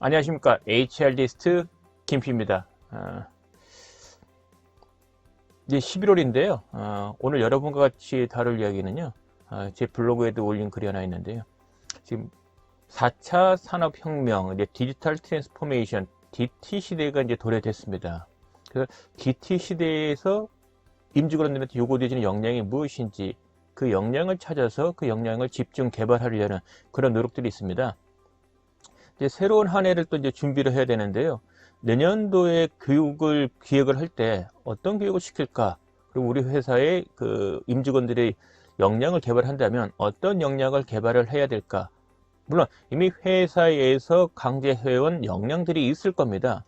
안녕하십니까. HR리스트 김피입니다. 이제 11월인데요. 오늘 여러분과 같이 다룰 이야기는요. 제 블로그에도 올린 글이 하나 있는데요. 지금 4차 산업혁명, 이제 디지털 트랜스포메이션, DT 시대가 이제 도래됐습니다. 그래서 DT 시대에서 임직원들한테 요구되어지는 역량이 무엇인지 그 역량을 찾아서 그 역량을 집중 개발하려는 그런 노력들이 있습니다. 이제 새로운 한 해를 또 이제 준비를 해야 되는데요. 내년도에 교육을 기획을 할 때 어떤 교육을 시킬까? 그리고 우리 회사의 그 임직원들의 역량을 개발한다면 어떤 역량을 개발을 해야 될까? 물론 이미 회사에서 강제해온 역량들이 있을 겁니다.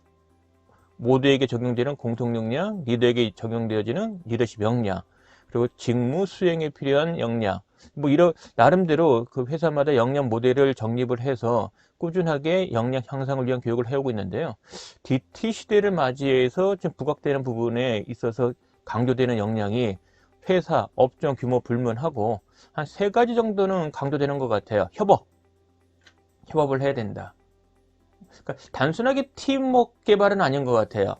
모두에게 적용되는 공통 역량, 리더에게 적용되어지는 리더십 역량, 그리고 직무 수행에 필요한 역량, 뭐 이런 나름대로 그 회사마다 역량 모델을 정립을 해서 꾸준하게 역량 향상을 위한 교육을 해오고 있는데요. DT 시대를 맞이해서 지금 부각되는 부분에 있어서 강조되는 역량이 회사, 업종 규모 불문하고 한 3가지 정도는 강조되는 것 같아요. 협업을 해야 된다. 그러니까 단순하게 팀워크 개발은 아닌 것 같아요.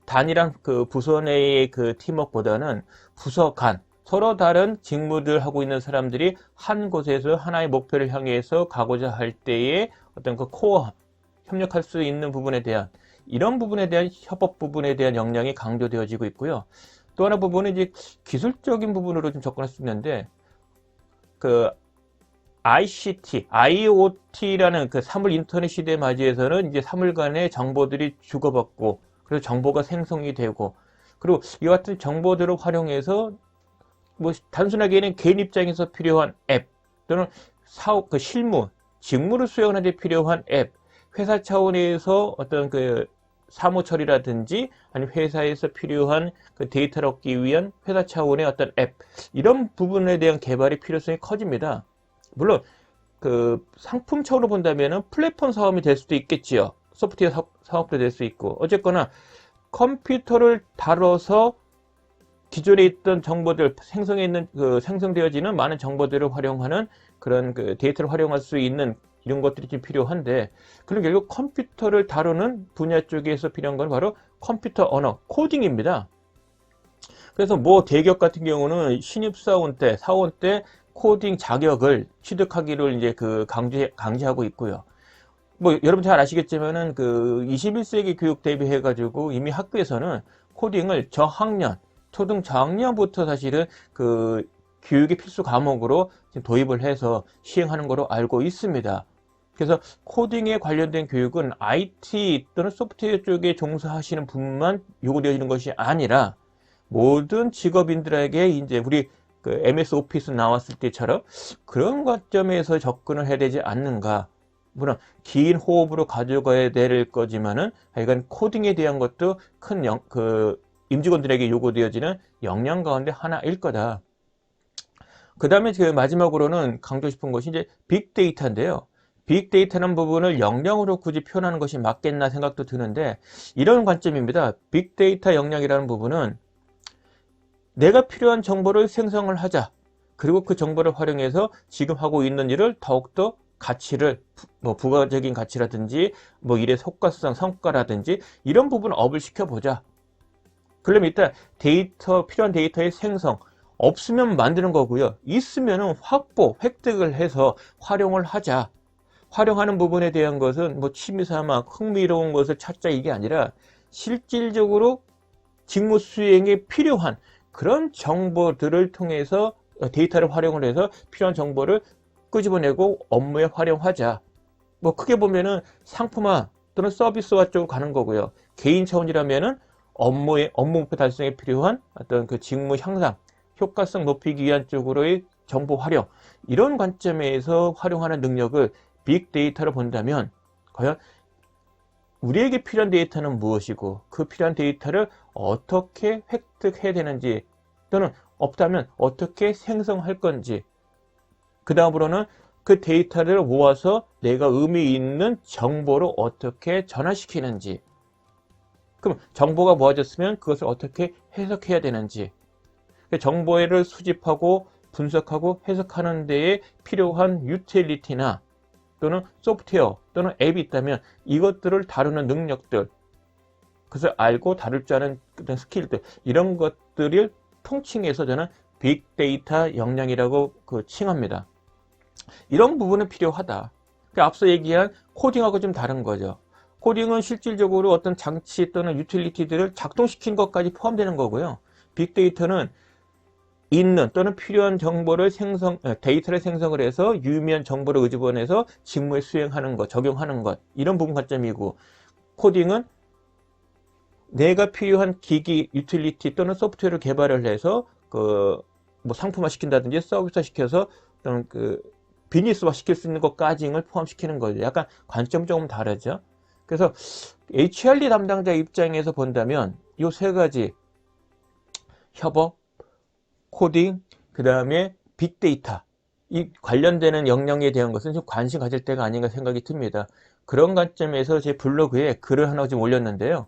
단일한 그 부서 내의 그 팀워크보다는 부서 간 서로 다른 직무들 하고 있는 사람들이 한 곳에서 하나의 목표를 향해서 가고자 할 때의 어떤 그 코어 협력할 수 있는 부분에 대한 이런 부분에 대한 협업 부분에 대한 역량이 강조되어지고 있고요. 또 하나 부분은 이제 기술적인 부분으로 좀 접근할 수 있는데 그 ICT, IoT라는 그 사물 인터넷 시대에 맞이해서는 이제 사물 간의 정보들이 주고받고 그래서 정보가 생성이 되고 그리고 이와 같은 정보들을 활용해서 뭐 단순하게는 개인 입장에서 필요한 앱 또는 사업 그 실무, 직무를 수행하는 데 필요한 앱, 회사 차원에서 어떤 그 사무 처리라든지 아니면 회사에서 필요한 그 데이터를 얻기 위한 회사 차원의 어떤 앱 이런 부분에 대한 개발의 필요성이 커집니다. 물론 그 상품적으로 본다면은 플랫폼 사업이 될 수도 있겠지요. 소프트웨어 사업도 될 수 있고 어쨌거나 컴퓨터를 다뤄서 기존에 있던 정보들 생성해 있는 그 생성되어지는 많은 정보들을 활용하는 그런 그 데이터를 활용할 수 있는 이런 것들이 좀 필요한데 그럼 결국 컴퓨터를 다루는 분야 쪽에서 필요한 건 바로 컴퓨터 언어 코딩입니다. 그래서 뭐 대기업 같은 경우는 신입사원 때 사원 때 코딩 자격을 취득하기를 이제 그 강제하고 있고요. 뭐 여러분 잘 아시겠지만은 그 21세기 교육 대비해 가지고 이미 학교에서는 코딩을 저학년 초등 저학년부터 사실은 그 교육의 필수 과목으로 지금 도입을 해서 시행하는 거로 알고 있습니다. 그래서 코딩에 관련된 교육은 IT 또는 소프트웨어 쪽에 종사하시는 분만 요구되어지는 것이 아니라 모든 직업인들에게 이제 우리 그 MS 오피스 나왔을 때처럼 그런 관점에서 접근을 해야 되지 않는가. 물론 긴 호흡으로 가져가야 될 거지만은 하여간 코딩에 대한 것도 큰 그 임직원들에게 요구되어지는 역량 가운데 하나일 거다. 그 다음에 그 마지막으로는 강조 싶은 것이 이제 빅데이터인데요. 빅데이터라는 부분을 역량으로 굳이 표현하는 것이 맞겠나 생각도 드는데 이런 관점입니다. 빅데이터 역량이라는 부분은 내가 필요한 정보를 생성을 하자. 그리고 그 정보를 활용해서 지금 하고 있는 일을 더욱더 가치를 뭐 부가적인 가치라든지 뭐 일의 효과성 성과라든지 이런 부분을 업을 시켜보자. 그러면 일단 필요한 데이터의 생성 없으면 만드는 거고요. 있으면은 확보, 획득을 해서 활용을 하자. 활용하는 부분에 대한 것은 뭐 취미삼아 흥미로운 것을 찾자 이게 아니라 실질적으로 직무 수행에 필요한 그런 정보들을 통해서 데이터를 활용을 해서 필요한 정보를 끄집어내고 업무에 활용하자. 뭐 크게 보면은 상품화 또는 서비스화 쪽으로 가는 거고요. 개인 차원이라면은 업무 목표 달성에 필요한 어떤 그 직무 향상, 효과성 높이기 위한 쪽으로의 정보 활용 이런 관점에서 활용하는 능력을 빅데이터로 본다면 과연 우리에게 필요한 데이터는 무엇이고 그 필요한 데이터를 어떻게 획득해야 되는지 또는 없다면 어떻게 생성할 건지 그 다음으로는 그 데이터를 모아서 내가 의미 있는 정보로 어떻게 전환시키는지 그럼 정보가 모아졌으면 그것을 어떻게 해석해야 되는지 정보를 수집하고 분석하고 해석하는 데에 필요한 유틸리티나 또는 소프트웨어 또는 앱이 있다면 이것들을 다루는 능력들, 그것을 알고 다룰 줄 아는 스킬들, 이런 것들을 통칭해서 저는 빅데이터 역량이라고 칭합니다. 이런 부분은 필요하다. 앞서 얘기한 코딩하고 좀 다른 거죠. 코딩은 실질적으로 어떤 장치 또는 유틸리티들을 작동시킨 것까지 포함되는 거고요. 빅데이터는 있는 또는 필요한 정보를 데이터를 생성을 해서 유의미한 정보를 의지원해서 직무에 수행하는 것, 적용하는 것, 이런 부분 관점이고, 코딩은 내가 필요한 기기, 유틸리티 또는 소프트웨어를 개발을 해서 뭐 상품화 시킨다든지 서비스화 시켜서 또는 비즈니스화 시킬 수 있는 것까지를 포함시키는 거죠. 약간 관점이 조금 다르죠. 그래서 HRD 담당자 입장에서 본다면 이 세 가지, 협업, 코딩, 그 다음에 빅데이터, 이 관련되는 역량에 대한 것은 좀 관심 가질 때가 아닌가 생각이 듭니다. 그런 관점에서 제 블로그에 글을 하나 좀 올렸는데요.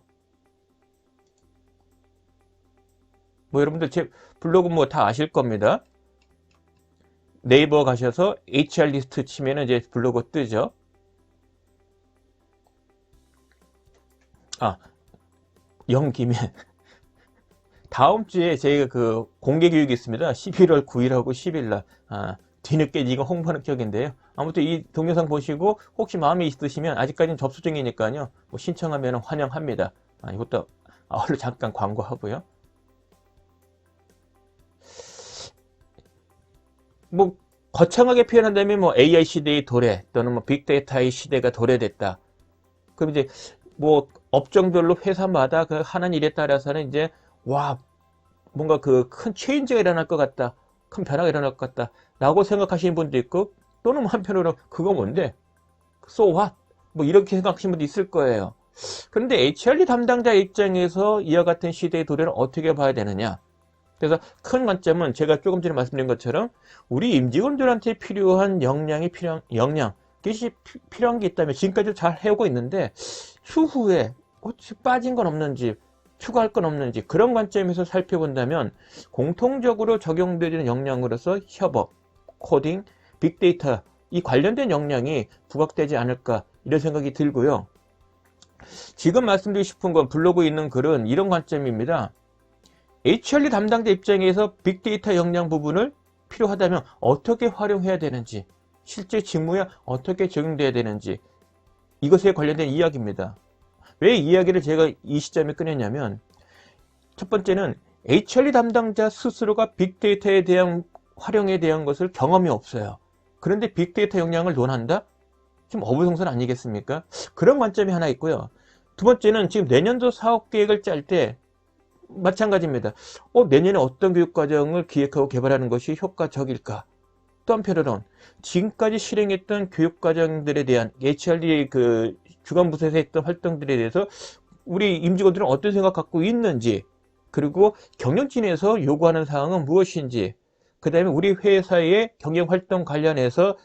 뭐 여러분들 제 블로그 뭐 다 아실 겁니다. 네이버 가셔서 HR 리스트 치면은 이제 블로그 뜨죠. 영기면 다음 주에 저희가 공개 교육이 있습니다. 11월 9일하고 10일날. 뒤늦게 이거 홍보하는 격인데요. 아무튼 이 동영상 보시고 혹시 마음에 있으시면, 아직까지는 접수 중이니까요. 뭐 신청하면 환영합니다. 이것도 얼른 잠깐 광고하고요. 뭐 거창하게 표현한다면 뭐 AI 시대의 도래 또는 뭐 빅데이터의 시대가 도래됐다. 그럼 이제 뭐 업종별로 회사마다 하는 일에 따라서는 이제 뭔가 큰 체인지가 일어날 것 같다, 큰 변화가 일어날 것 같다 라고 생각하시는 분도 있고, 또는 한편으로 그거 뭔데? So what? 뭐 이렇게 생각하시는 분도 있을 거예요. 그런데 HRD 담당자 입장에서 이와 같은 시대의 도래를 어떻게 봐야 되느냐? 그래서 큰 관점은 제가 조금 전에 말씀드린 것처럼 우리 임직원들한테 필요한 역량이 그것이 필요한 게 있다면 지금까지 잘 해오고 있는데 추후에 혹시 빠진 건 없는지, 추가할 건 없는지, 그런 관점에서 살펴본다면 공통적으로 적용되는 역량으로서 협업, 코딩, 빅데이터, 이 관련된 역량이 부각되지 않을까, 이런 생각이 들고요. 지금 말씀드리고 싶은 건, 블로그에 있는 글은 이런 관점입니다. HRD 담당자 입장에서 빅데이터 역량 부분을 필요하다면 어떻게 활용해야 되는지, 실제 직무에 어떻게 적용돼야 되는지, 이것에 관련된 이야기입니다. 왜 이야기를 제가 이 시점에 꺼냈냐면, 첫 번째는 HRD 담당자 스스로가 빅데이터에 대한 활용에 대한 것을 경험이 없어요. 그런데 빅데이터 역량을 논한다? 좀 어불성설 아니겠습니까? 그런 관점이 하나 있고요. 두 번째는 지금 내년도 사업계획을 짤 때 마찬가지입니다. 내년에 어떤 교육과정을 기획하고 개발하는 것이 효과적일까? 또 한편으로는 지금까지 실행했던 교육과정들에 대한 HRD 주간 부서에서 했던 활동들에 대해서 우리 임직원들은 어떤 생각 갖고 있는지, 그리고 경영진에서 요구하는 사항은 무엇인지, 그 다음에 우리 회사의 경영활동 관련해서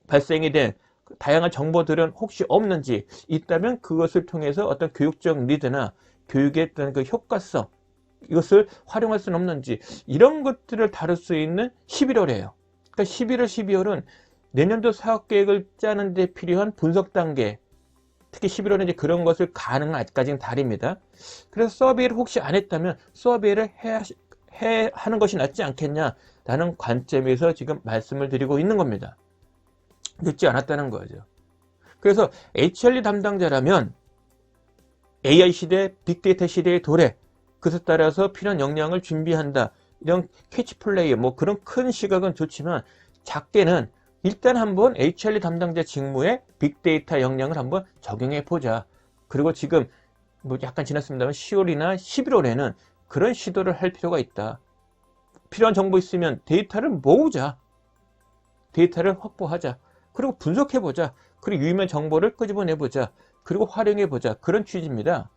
발생이 된 다양한 정보들은 혹시 없는지, 있다면 그것을 통해서 어떤 교육적 리드나 교육의 어떤 효과성, 이것을 활용할 수는 없는지, 이런 것들을 다룰 수 있는 11월이에요. 그러니까 11월, 12월은 내년도 사업계획을 짜는 데 필요한 분석 단계, 특히 11월은 이제 그런 것을 가능한 아직까지는 달입니다. 그래서 서베이를 혹시 안 했다면 서베이를 하는 것이 낫지 않겠냐라는 관점에서 지금 말씀을 드리고 있는 겁니다. 늦지 않았다는 거죠. 그래서 HRD 담당자라면 AI 시대, 빅데이터 시대의 도래, 그것에 따라서 필요한 역량을 준비한다, 이런 캐치플레이, 뭐 그런 큰 시각은 좋지만, 작게는 일단 한번 HRD 담당자 직무에 빅데이터 역량을 한번 적용해 보자. 그리고 지금 뭐 약간 지났습니다만 10월이나 11월에는 그런 시도를 할 필요가 있다. 필요한 정보 있으면 데이터를 모으자. 데이터를 확보하자. 그리고 분석해보자. 그리고 유의미한 정보를 끄집어내보자. 그리고 활용해보자. 그런 취지입니다.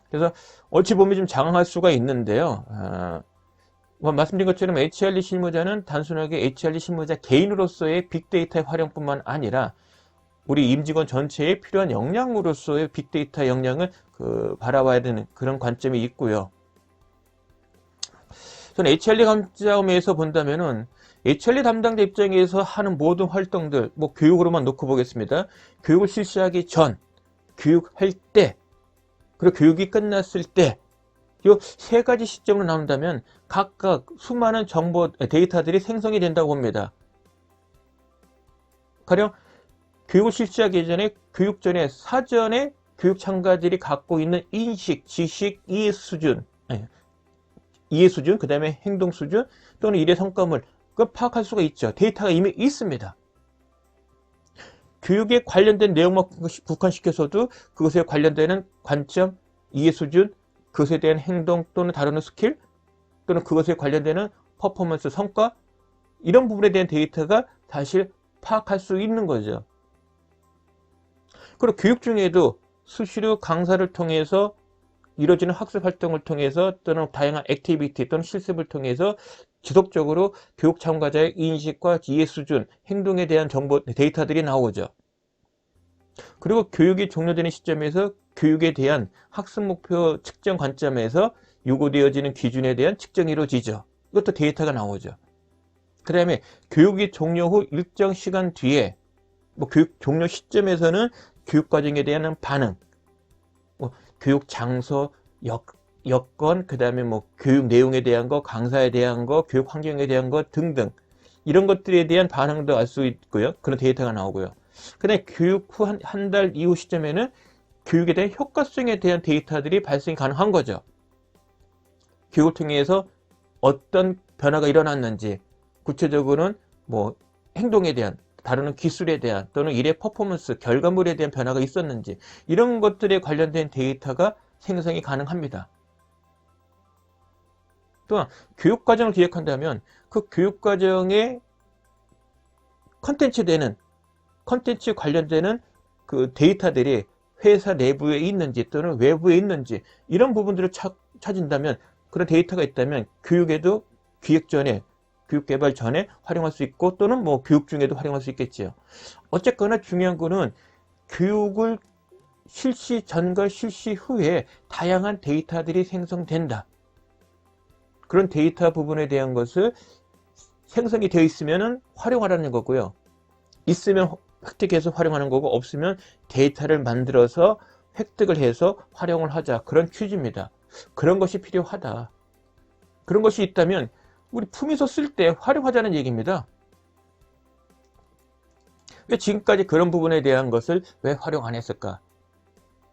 그래서 어찌 보면 좀 장황할 수가 있는데요. 말씀드린 것처럼 HRD 실무자는 단순하게 HRD 실무자 개인으로서의 빅데이터의 활용뿐만 아니라 우리 임직원 전체에 필요한 역량으로서의 빅데이터 역량을 바라봐야 되는 그런 관점이 있고요. 저는 HRD 관점에서 본다면은 HRD 담당자 입장에서 하는 모든 활동들, 뭐 교육으로만 놓고 보겠습니다. 교육을 실시하기 전, 교육할 때, 그리고 교육이 끝났을 때, 이 세 가지 시점으로 나눈다면 각각 수많은 정보, 데이터들이 생성이 된다고 봅니다. 가령 교육을 실시하기 전에 교육 전에 사전에 교육 참가자들이 갖고 있는 인식, 지식, 이해 수준, 그 다음에 행동 수준 또는 일의 성과물, 그걸 파악할 수가 있죠. 데이터가 이미 있습니다. 교육에 관련된 내용만 국한시켜서도 그것에 관련되는 관점, 이해 수준, 그것에 대한 행동 또는 다루는 스킬 또는 그것에 관련되는 퍼포먼스, 성과 이런 부분에 대한 데이터가 사실 파악할 수 있는 거죠. 그리고 교육 중에도 수시로 강사를 통해서 이루어지는 학습 활동을 통해서 또는 다양한 액티비티 또는 실습을 통해서 지속적으로 교육 참가자의 인식과 이해 수준, 행동에 대한 정보, 데이터들이 나오죠. 그리고 교육이 종료되는 시점에서 교육에 대한 학습 목표 측정 관점에서 요구되어지는 기준에 대한 측정이 이루어지죠. 이것도 데이터가 나오죠. 그 다음에 교육이 종료 후 일정 시간 뒤에 뭐 교육 종료 시점에서는 교육 과정에 대한 반응, 뭐 교육 장소, 여건, 그 다음에 뭐 교육 내용에 대한 거, 강사에 대한 거, 교육 환경에 대한 거 등등 이런 것들에 대한 반응도 알 수 있고요. 그런 데이터가 나오고요. 그 다음에 교육 후 한 달 이후 시점에는 교육에 대한 효과성에 대한 데이터들이 발생이 가능한 거죠. 교육을 통해서 어떤 변화가 일어났는지, 구체적으로는 뭐 행동에 대한, 다루는 기술에 대한 또는 일의 퍼포먼스, 결과물에 대한 변화가 있었는지 이런 것들에 관련된 데이터가 생성이 가능합니다. 또한 교육과정을 기획한다면 그 교육과정에 컨텐츠 관련되는 그 데이터들이 회사 내부에 있는지 또는 외부에 있는지 이런 부분들을 찾은다면, 그런 데이터가 있다면 교육에도 기획 전에, 교육 개발 전에 활용할 수 있고 또는 뭐 교육 중에도 활용할 수 있겠지요. 어쨌거나 중요한 거는 교육을 실시 전과 실시 후에 다양한 데이터들이 생성된다. 그런 데이터 부분에 대한 것을 생성이 되어 있으면 활용하라는 거고요. 있으면 획득해서 활용하는 거고, 없으면 데이터를 만들어서 획득을 해서 활용을 하자. 그런 취지입니다. 그런 것이 필요하다. 그런 것이 있다면 우리 품위서 쓸 때 활용하자는 얘기입니다. 왜 지금까지 그런 부분에 대한 것을 왜 활용 안 했을까?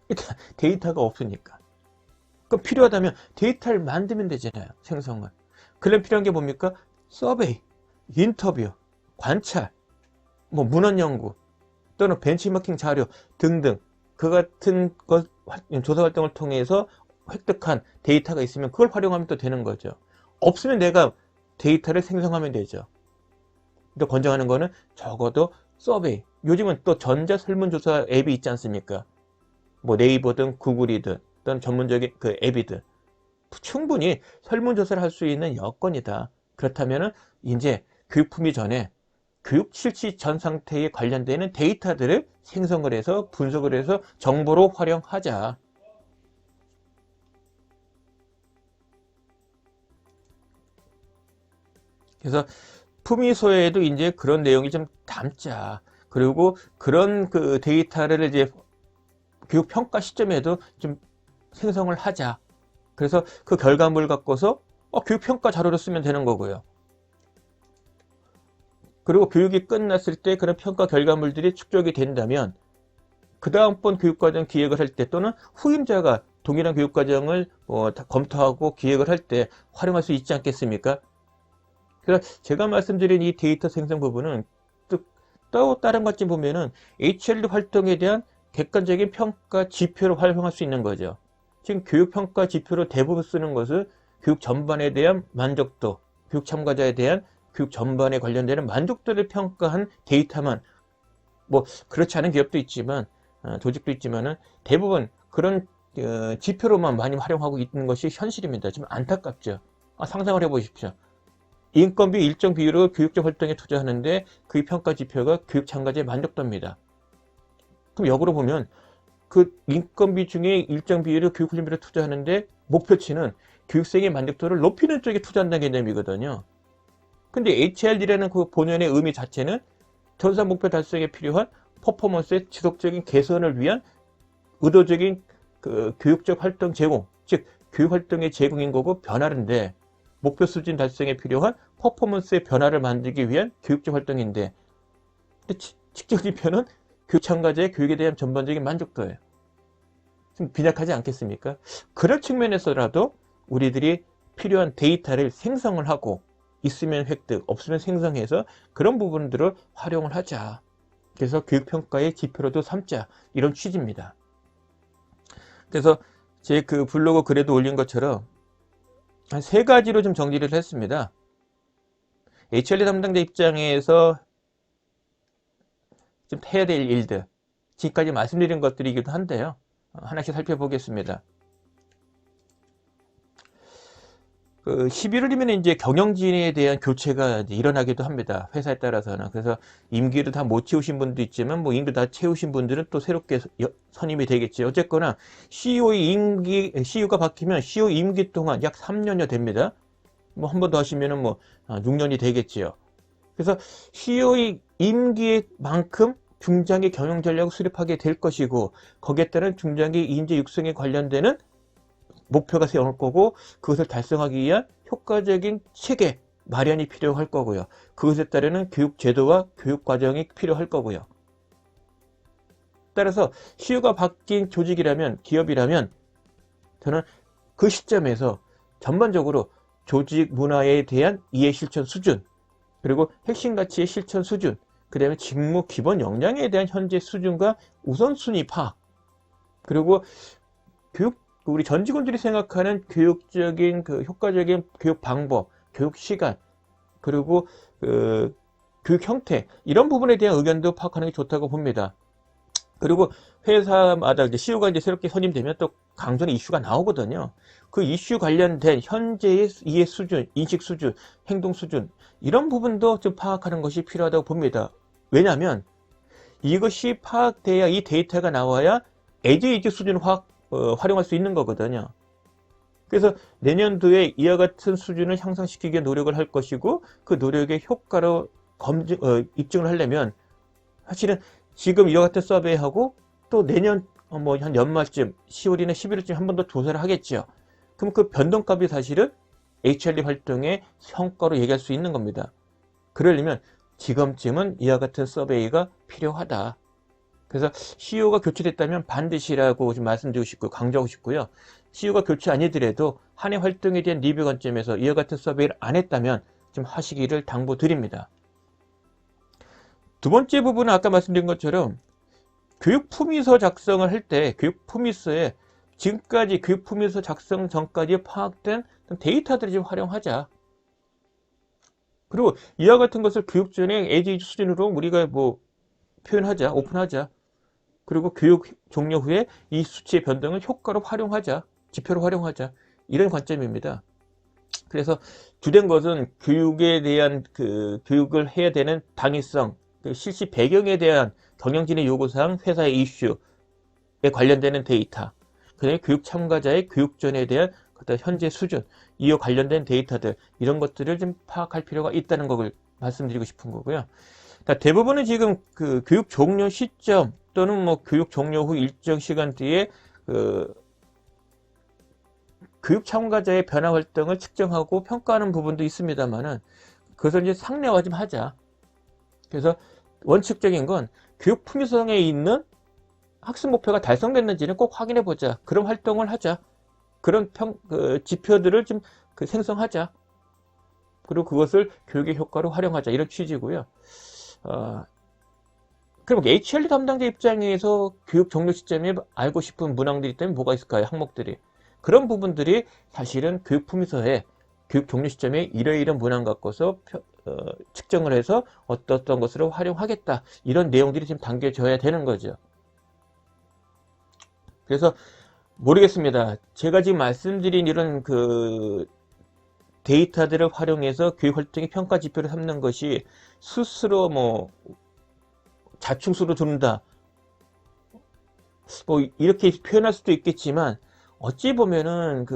일단 데이터가 없으니까. 그럼 필요하다면 데이터를 만들면 되잖아요. 생성을. 그럼 필요한 게 뭡니까? 서베이, 인터뷰, 관찰, 뭐 문헌 연구 또는 벤치마킹 자료 등등 그 같은 것, 조사 활동을 통해서 획득한 데이터가 있으면 그걸 활용하면 또 되는 거죠. 없으면 내가 데이터를 생성하면 되죠. 또 권장하는 거는 적어도 서베이. 요즘은 또 전자 설문조사 앱이 있지 않습니까? 뭐 네이버든 구글이든 또는 전문적인 그 앱이든 충분히 설문조사를 할 수 있는 여건이다. 그렇다면은 이제 교육 품위 전에 교육 실시 전 상태에 관련되는 데이터들을 생성을 해서 분석을 해서 정보로 활용하자. 그래서 품위서에도 이제 그런 내용이 좀 담자. 그리고 그런 그 데이터를 이제 교육 평가 시점에도 좀 생성을 하자. 그래서 그 결과물 갖고서 교육 평가 자료를 쓰면 되는 거고요. 그리고 교육이 끝났을 때 그런 평가 결과물들이 축적이 된다면 그 다음번 교육과정 기획을 할 때 또는 후임자가 동일한 교육과정을 검토하고 기획을 할 때 활용할 수 있지 않겠습니까? 그래서 제가 말씀드린 이 데이터 생성 부분은 또 다른 관점 보면은 HRD 활동에 대한 객관적인 평가 지표로 활용할 수 있는 거죠. 지금 교육평가 지표로 대부분 쓰는 것은 교육 전반에 대한 만족도, 교육 참가자에 대한 교육 전반에 관련되는 만족도를 평가한 데이터만, 뭐 그렇지 않은 기업도 있지만 조직도 있지만은 대부분 그런 지표로만 많이 활용하고 있는 것이 현실입니다. 좀 안타깝죠. 상상을 해보십시오. 인건비 일정 비율로 교육적 활동에 투자하는데 그 평가 지표가 교육 참가자의 만족도입니다. 그럼 역으로 보면 그 인건비 중에 일정 비율을 교육 훈련비로 투자하는데 목표치는 교육생의 만족도를 높이는 쪽에 투자한다는 개념이거든요. 근데 HRD라는 그 본연의 의미 자체는 전사 목표 달성에 필요한 퍼포먼스의 지속적인 개선을 위한 의도적인 그 교육적 활동 제공, 즉 교육 활동의 제공인 거고 변화인데, 목표 수준 달성에 필요한 퍼포먼스의 변화를 만들기 위한 교육적 활동인데, 근데 직접적인 표현은 교육 참가자의 교육에 대한 전반적인 만족도예요. 좀 빈약하지 않겠습니까? 그런 측면에서라도 우리들이 필요한 데이터를 생성을 하고, 있으면 획득, 없으면 생성해서 그런 부분들을 활용을 하자. 그래서 교육평가의 지표로도 삼자, 이런 취지입니다. 그래서 제 그 블로그 글에도 올린 것처럼 한 3가지로 좀 정리를 했습니다. HRD 담당자 입장에서 좀 해야 될 일들, 지금까지 말씀드린 것들이기도 한데요. 하나씩 살펴보겠습니다. 11월이면 이제 경영진에 대한 교체가 이제 일어나기도 합니다. 회사에 따라서는. 그래서 임기를 다 못 채우신 분도 있지만, 뭐 임기 다 채우신 분들은 또 새롭게 선임이 되겠지. 어쨌거나 CEO가 바뀌면 CEO 임기 동안 약 3년여 됩니다. 뭐 한 번 더 하시면은 뭐 6년이 되겠지요. 그래서 CEO의 임기만큼 중장기 경영 전략을 수립하게 될 것이고, 거기에 따른 중장기 인재 육성에 관련되는 목표가 세워놓을 거고, 그것을 달성하기 위한 효과적인 체계 마련이 필요할 거고요. 그것에 따르는 교육 제도와 교육 과정이 필요할 거고요. 따라서 CEO가 바뀐 조직이라면, 기업이라면, 저는 그 시점에서 전반적으로 조직 문화에 대한 이해 실천 수준, 그리고 핵심 가치의 실천 수준, 그 다음에 직무 기본 역량에 대한 현재 수준과 우선순위 파악, 그리고 우리 전 직원들이 생각하는 교육적인 그 효과적인 교육 방법, 교육 시간, 그리고 교육 형태, 이런 부분에 대한 의견도 파악하는 게 좋다고 봅니다. 그리고 회사마다 이제 CEO가 이제 새롭게 선임되면 또 강전의 이슈가 나오거든요. 그 이슈 관련된 현재의 이해 수준, 인식 수준, 행동 수준, 이런 부분도 좀 파악하는 것이 필요하다고 봅니다. 왜냐하면 이것이 파악돼야, 이 데이터가 나와야 에이지 수준을 활용할 수 있는 거거든요. 그래서 내년도에 이와 같은 수준을 향상시키기 위해 노력을 할 것이고, 그 노력의 효과로 입증을 하려면 사실은 지금 이와 같은 서베이하고 또 내년 뭐 한 연말쯤 10월이나 11월쯤 한 번 더 조사를 하겠죠. 그럼 그 변동값이 사실은 HRD 활동의 성과로 얘기할 수 있는 겁니다. 그러려면 지금쯤은 이와 같은 서베이가 필요하다. 그래서 CEO가 교체됐다면 반드시라고 좀 말씀드리고 싶고 강조하고 싶고요. CEO가 교체 아니더라도 한 해 활동에 대한 리뷰 관점에서 이와 같은 서베이를 안 했다면 좀 하시기를 당부드립니다. 두 번째 부분은 아까 말씀드린 것처럼 교육 품위서 작성을 할 때 교육 품위서에 지금까지 교육 품위서 작성 전까지 파악된 데이터들을 좀 활용하자. 그리고 이와 같은 것을 교육 전에 에이지 수준으로 우리가 뭐 표현하자, 오픈하자. 그리고 교육 종료 후에 이 수치의 변동을 효과로 활용하자, 지표로 활용하자, 이런 관점입니다. 그래서 주된 것은 교육에 대한 교육을 해야 되는 당위성, 실시 배경에 대한 경영진의 요구사항, 회사의 이슈에 관련되는 데이터, 그다음에 교육 참가자의 교육 전에 대한 현재 수준, 이와 관련된 데이터들, 이런 것들을 좀 파악할 필요가 있다는 것을 말씀드리고 싶은 거고요. 대부분은 지금 그 교육 종료 시점 또는 뭐 교육 종료 후 일정 시간 뒤에 교육 참가자의 변화 활동을 측정하고 평가하는 부분도 있습니다만은, 그것을 이제 상례화 좀 하자. 그래서 원칙적인 건 교육 품위성에 있는 학습 목표가 달성됐는지는 꼭 확인해 보자. 그런 활동을 하자. 그런 지표들을 좀 생성하자. 그리고 그것을 교육의 효과로 활용하자. 이런 취지고요. 그럼 HRD 담당자 입장에서 교육 종료 시점에 알고 싶은 문항들이 있다면 뭐가 있을까요? 항목들이. 그런 부분들이 사실은 교육 품위서에 교육 종료 시점에 이러이러한 문항 갖고서 측정을 해서 어떤 것으로 활용하겠다. 이런 내용들이 지금 담겨져야 되는 거죠. 그래서 모르겠습니다. 제가 지금 말씀드린 이런 데이터들을 활용해서 교육 활동의 평가 지표를 삼는 것이 스스로 뭐 자충수로 두는다, 뭐 이렇게 표현할 수도 있겠지만, 어찌 보면은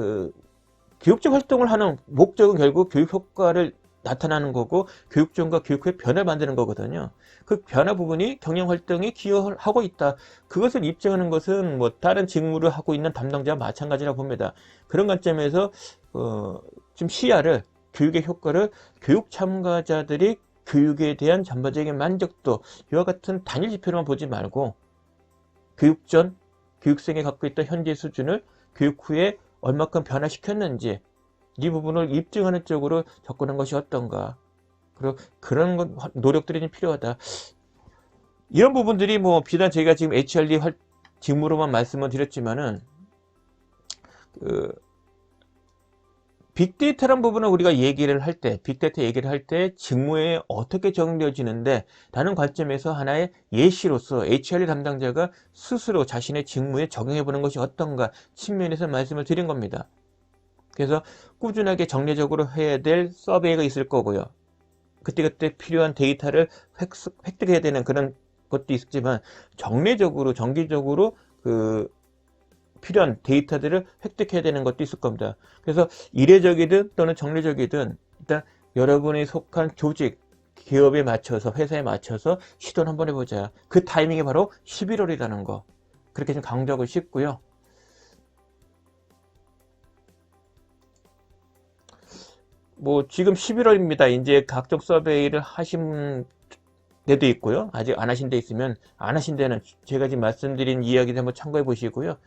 교육적 활동을 하는 목적은 결국 교육 효과를 나타나는 거고 교육전과 교육 후의 변화를 만드는 거거든요. 그 변화 부분이 경영 활동에 기여를 하고 있다. 그것을 입증하는 것은 뭐 다른 직무를 하고 있는 담당자와 마찬가지라고 봅니다. 그런 관점에서 좀 시야를 교육의 효과를 교육 참가자들이 교육에 대한 전반적인 만족도 이와 같은 단일 지표로만 보지 말고 교육 전 교육생이 갖고 있던 현재 수준을 교육 후에 얼마큼 변화시켰는지 이 부분을 입증하는 쪽으로 접근한 것이 어떤가. 그리고 그런 노력들이 좀 필요하다. 이런 부분들이 뭐 비단 제가 지금 HRD 직무로만 말씀을 드렸지만은 빅데이터란 부분은 우리가 얘기를 할 때, 빅데이터 얘기를 할 때 직무에 어떻게 적용되어지는데 라는 관점에서 하나의 예시로서 HRD 담당자가 스스로 자신의 직무에 적용해 보는 것이 어떤가 측면에서 말씀을 드린 겁니다. 그래서 꾸준하게 정례적으로 해야 될 서베이가 있을 거고요. 그때그때 필요한 데이터를 획득해야 되는 그런 것도 있지만 정례적으로, 정기적으로 필요한 데이터들을 획득해야 되는 것도 있을 겁니다. 그래서 이례적이든 또는 정례적이든 일단 여러분이 속한 조직, 기업에 맞춰서, 회사에 맞춰서 시도를 한번 해보자. 그 타이밍이 바로 11월이라는 거. 그렇게 좀 강조하고 싶고요. 뭐 지금 11월입니다. 이제 각종 서베이를 하신 데도 있고요. 아직 안 하신 데 있으면 안 하신 데는 제가 지금 말씀드린 이야기를 한번 참고해 보시고요.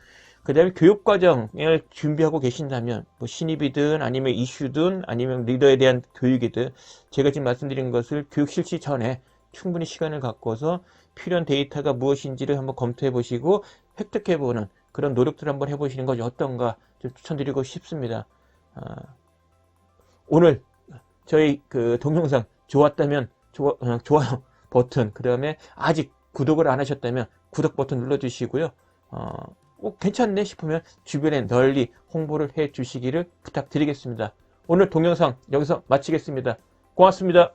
그 다음에 교육과정을 준비하고 계신다면 뭐 신입이든 아니면 이슈든 아니면 리더에 대한 교육이든 제가 지금 말씀드린 것을 교육 실시 전에 충분히 시간을 갖고서 필요한 데이터가 무엇인지를 한번 검토해 보시고 획득해 보는 그런 노력들을 한번 해보시는 것이 어떤가 좀 추천드리고 싶습니다. 오늘 저희 동영상 좋았다면 좋아요 버튼, 그 다음에 아직 구독을 안 하셨다면 구독 버튼 눌러주시고요. 괜찮네 싶으면 주변에 널리 홍보를 해 주시기를 부탁드리겠습니다. 오늘 동영상 여기서 마치겠습니다. 고맙습니다.